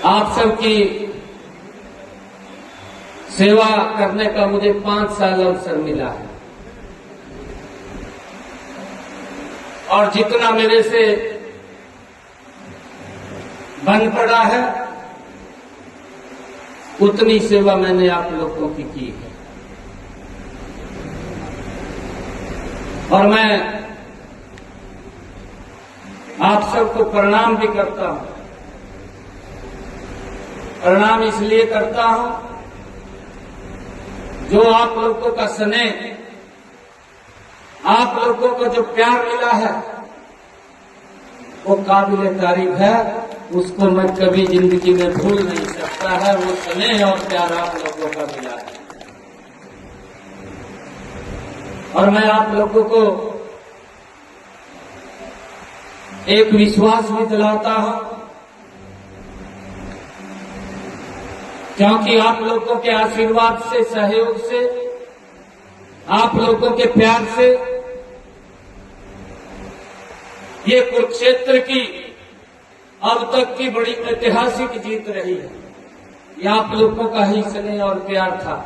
आप सबकी सेवा करने का मुझे 5 साल अवसर मिला है और जितना मेरे से बन पड़ा है उतनी सेवा मैंने आप लोगों की है। और मैं आप सबको प्रणाम भी करता हूं। प्रणाम इसलिए करता हूं जो आप लोगों का स्नेह, आप लोगों को जो प्यार मिला है वो काबिल तारीफ है। उसको मैं कभी जिंदगी में भूल नहीं सकता है। वो स्नेह और प्यार आप लोगों का मिला है। और मैं आप लोगों को एक विश्वास भी दिलाता हूं, क्योंकि आप लोगों के आशीर्वाद से, सहयोग से, आप लोगों के प्यार से ये कुरुक्षेत्र की अब तक की बड़ी ऐतिहासिक जीत रही है। ये आप लोगों का ही स्नेह और प्यार था।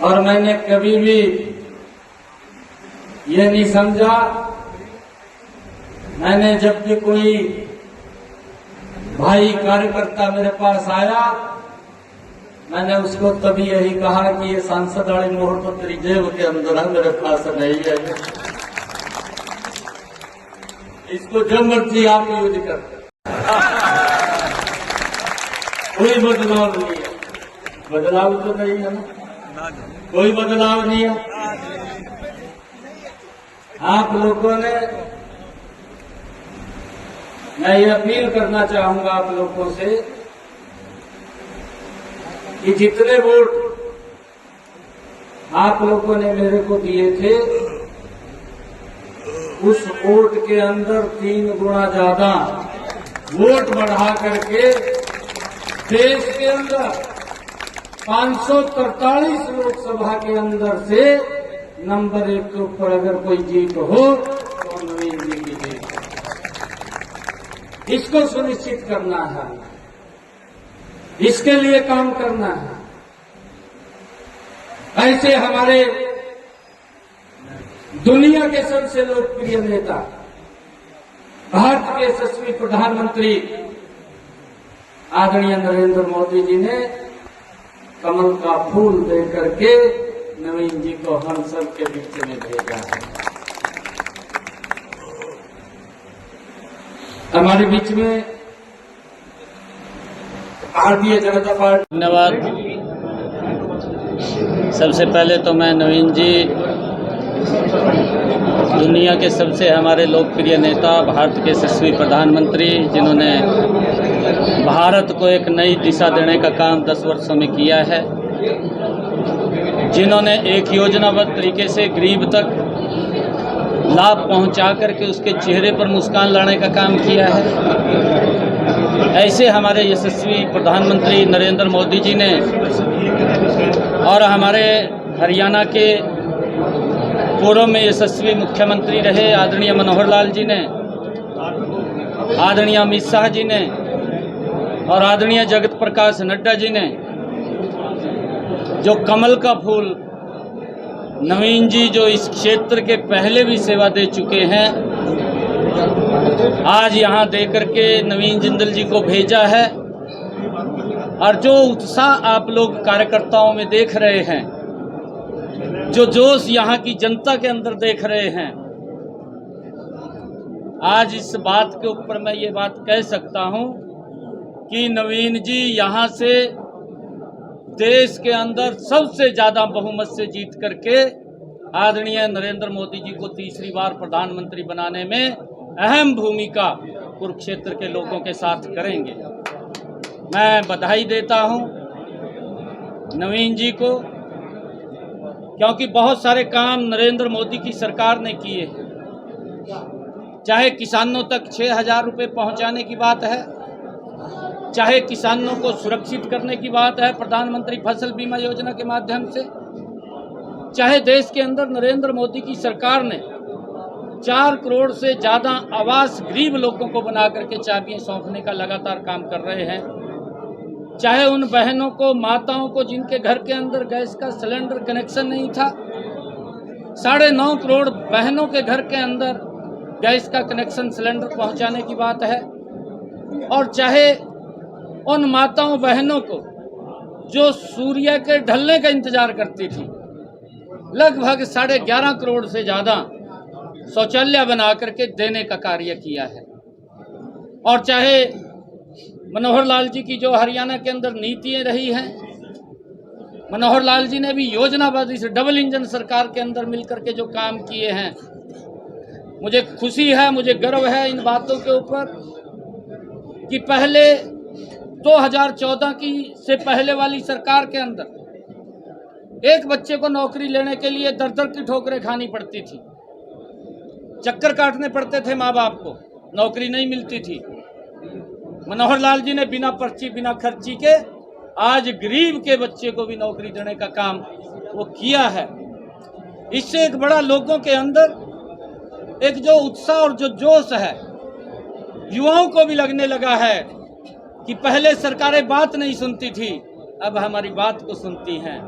और मैंने कभी भी ये नहीं समझा, मैंने जब भी कोई भाई कार्यकर्ता मेरे पास आया, मैंने उसको तभी यही कहा कि ये सांसद वाली मोहर तो तेरी जेब के अंदर है, मेरे पास नहीं है। इसको जब मर्जी आप यूज कर, कोई बदलाव नहीं है। बदलाव तो नहीं है ना, कोई बदलाव नहीं है। आप लोगों ने, मैं ये अपील करना चाहूंगा आप लोगों से कि जितने वोट आप लोगों ने मेरे को दिए थे उस वोट के अंदर 3 गुना ज्यादा वोट बढ़ा करके देश के अंदर 543 लोकसभा के अंदर से नंबर 1 के ऊपर अगर कोई जीत हो तो नवीन जी की जीत। इसको सुनिश्चित करना है, इसके लिए काम करना है। ऐसे हमारे दुनिया के सबसे लोकप्रिय नेता, भारत के यशस्वी प्रधानमंत्री आदरणीय नरेंद्र मोदी जी ने कमल का फूल देकर के नवीन जी को हम सब के बीच में भेजा है। हमारे बीच में भारतीय जनता पार्टी। धन्यवाद। सबसे पहले तो मैं नवीन जी, दुनिया के सबसे हमारे लोकप्रिय नेता, भारत के यशस्वी प्रधानमंत्री, जिन्होंने भारत को एक नई दिशा देने का काम 10 वर्षों में किया है, जिन्होंने एक योजनाबद्ध तरीके से गरीब तक लाभ पहुंचा करके उसके चेहरे पर मुस्कान लाने का काम किया है, ऐसे हमारे यशस्वी प्रधानमंत्री नरेंद्र मोदी जी ने और हमारे हरियाणा के पूर्व में यशस्वी मुख्यमंत्री रहे आदरणीय मनोहर लाल जी ने, आदरणीय अमित शाह जी ने और आदरणीय जगत प्रकाश नड्डा जी ने जो कमल का फूल, नवीन जी जो इस क्षेत्र के पहले भी सेवा दे चुके हैं, आज यहाँ दे करके नवीन जिंदल जी को भेजा है। और जो उत्साह आप लोग कार्यकर्ताओं में देख रहे हैं, जो जोश यहाँ की जनता के अंदर देख रहे हैं, आज इस बात के ऊपर मैं ये बात कह सकता हूँ कि नवीन जी यहाँ से देश के अंदर सबसे ज़्यादा बहुमत से जीत करके आदरणीय नरेंद्र मोदी जी को तीसरी बार प्रधानमंत्री बनाने में अहम भूमिका कुरुक्षेत्र के लोगों के साथ करेंगे। मैं बधाई देता हूँ नवीन जी को, क्योंकि बहुत सारे काम नरेंद्र मोदी की सरकार ने किए हैं। चाहे किसानों तक 6,000 रुपये पहुँचाने की बात है, चाहे किसानों को सुरक्षित करने की बात है प्रधानमंत्री फसल बीमा योजना के माध्यम से, चाहे देश के अंदर नरेंद्र मोदी की सरकार ने 4 करोड़ से ज़्यादा आवास गरीब लोगों को बना करके चाबियां सौंपने का लगातार काम कर रहे हैं। चाहे उन बहनों को, माताओं को जिनके घर के अंदर गैस का सिलेंडर कनेक्शन नहीं था, 9.5 करोड़ बहनों के घर के अंदर गैस का कनेक्शन सिलेंडर पहुंचाने की बात है। और चाहे उन माताओं बहनों को जो सूर्य के ढलने का इंतजार करती थी, लगभग 11.5 करोड़ से ज़्यादा शौचालय बना करके देने का कार्य किया है। और चाहे मनोहर लाल जी की जो हरियाणा के अंदर नीतियाँ रही हैं, मनोहर लाल जी ने भी योजनाबद्ध इस डबल इंजन सरकार के अंदर मिलकर के जो काम किए हैं, मुझे खुशी है, मुझे गर्व है इन बातों के ऊपर कि पहले 2014 की से पहले वाली सरकार के अंदर एक बच्चे को नौकरी लेने के लिए दर-दर की ठोकरें खानी पड़ती थी, चक्कर काटने पड़ते थे माँ बाप को, नौकरी नहीं मिलती थी। मनोहर लाल जी ने बिना पर्ची, बिना खर्ची के आज गरीब के बच्चे को भी नौकरी देने का काम वो किया है। इससे एक बड़ा लोगों के अंदर एक जो उत्साह और जो जोश है, युवाओं को भी लगने लगा है कि पहले सरकारें बात नहीं सुनती थी, अब हमारी बात को सुनती हैं।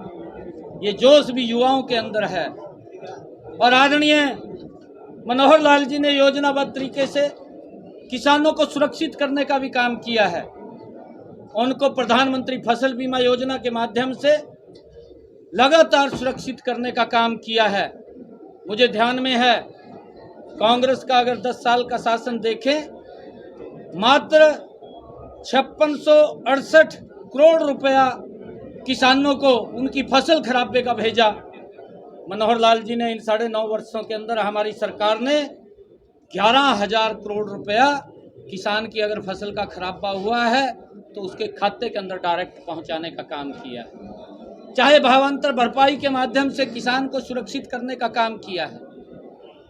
ये जोश भी युवाओं के अंदर है। और आदरणीय मनोहर लाल जी ने योजनाबद्ध तरीके से किसानों को सुरक्षित करने का भी काम किया है। उनको प्रधानमंत्री फसल बीमा योजना के माध्यम से लगातार सुरक्षित करने का काम किया है। मुझे ध्यान में है, कांग्रेस का अगर 10 साल का शासन देखें, मात्र 5668 करोड़ रुपया किसानों को उनकी फसल खराबे का भेजा। मनोहर लाल जी ने इन 9.5 वर्षों के अंदर हमारी सरकार ने 11,000 करोड़ रुपया किसान की अगर फसल का खराबा हुआ है तो उसके खाते के अंदर डायरेक्ट पहुंचाने का काम किया है। चाहे भावांतर भरपाई के माध्यम से किसान को सुरक्षित करने का काम किया है।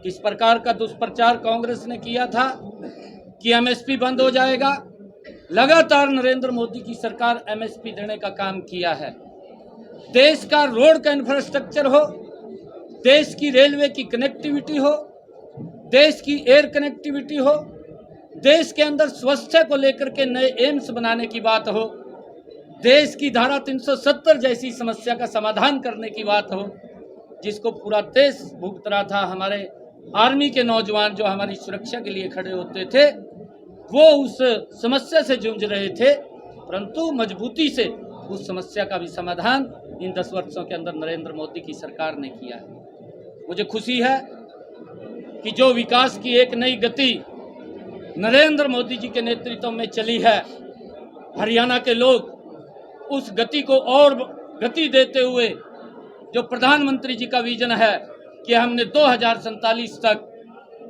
किस प्रकार का दुष्प्रचार कांग्रेस ने किया था कि एमएसपी बंद हो जाएगा, लगातार नरेंद्र मोदी की सरकार एमएसपी देने का काम किया है। देश का रोड का इंफ्रास्ट्रक्चर हो, देश की रेलवे की कनेक्टिविटी हो, देश की एयर कनेक्टिविटी हो, देश के अंदर स्वास्थ्य को लेकर के नए एम्स बनाने की बात हो, देश की धारा 370 जैसी समस्या का समाधान करने की बात हो, जिसको पूरा देश भुगत रहा था। हमारे आर्मी के नौजवान जो हमारी सुरक्षा के लिए खड़े होते थे, वो उस समस्या से जूझ रहे थे, परंतु मजबूती से उस समस्या का भी समाधान इन 10 वर्षों के अंदर नरेंद्र मोदी की सरकार ने किया है। मुझे खुशी है कि जो विकास की एक नई गति नरेंद्र मोदी जी के नेतृत्व में चली है, हरियाणा के लोग उस गति को और गति देते हुए जो प्रधानमंत्री जी का विजन है कि हमने 2047 तक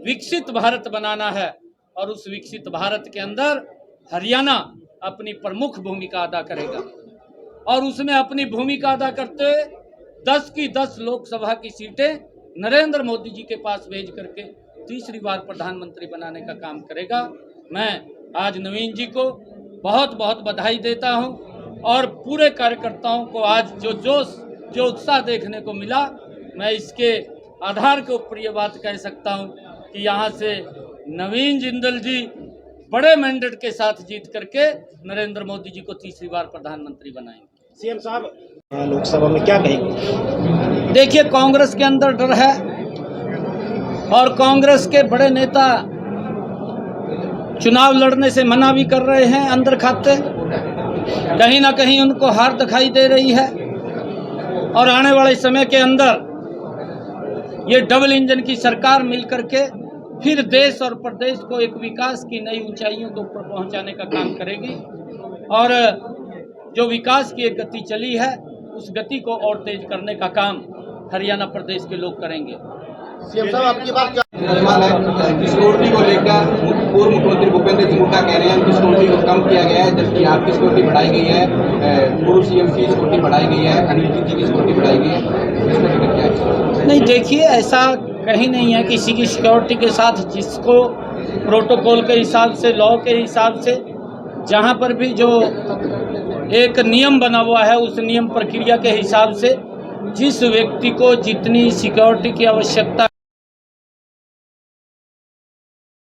विकसित भारत बनाना है, और उस विकसित भारत के अंदर हरियाणा अपनी प्रमुख भूमिका अदा करेगा। और उसमें अपनी भूमिका अदा करते हुए 10 की 10 लोकसभा की सीटें नरेंद्र मोदी जी के पास भेज करके तीसरी बार प्रधानमंत्री बनाने का काम करेगा। मैं आज नवीन जी को बहुत बहुत बधाई देता हूं, और पूरे कार्यकर्ताओं को आज जो जोश, जो उत्साह देखने को मिला, मैं इसके आधार के ऊपर ये बात कह सकता हूं कि यहाँ से नवीन जिंदल जी बड़े मैंडेट के साथ जीत करके नरेंद्र मोदी जी को तीसरी बार प्रधानमंत्री बनाएंगे। सीएम साहब लोकसभा में क्या कहेंगे? देखिए, कांग्रेस के अंदर डर है, और कांग्रेस के बड़े नेता चुनाव लड़ने से मना भी कर रहे हैं अंदर खाते। कहीं ना कहीं उनको हार दिखाई दे रही है, और आने वाले समय के अंदर ये डबल इंजन की सरकार मिलकर के फिर देश और प्रदेश को एक विकास की नई ऊंचाइयों के ऊपर पहुंचाने का काम करेगी। और जो विकास की एक गति चली है, उस गति को और तेज करने का काम हरियाणा प्रदेश के लोग करेंगे। सीएम साहब आपकी बात क्या? सिक्योरिटी को लेकर पूर्व मुख्यमंत्री भूपेंद्र सिंह हुड्डा कह रहे हैं कि सिक्योरिटी को कम किया गया है, जबकि आपकी सिक्योरिटी बढ़ाई गई है, पूर्व सीएम की सिक्योरिटी बढ़ाई गई है, अनिल जी की सिक्योरिटी बढ़ाई गई है। इसको लेकर क्या है? नहीं, देखिए, ऐसा कहीं नहीं है किसी की सिक्योरिटी के साथ। जिसको प्रोटोकॉल के हिसाब से, लॉ के हिसाब से, जहाँ पर भी जो एक नियम बना हुआ है, उस नियम प्रक्रिया के हिसाब से जिस व्यक्ति को जितनी सिक्योरिटी की आवश्यकता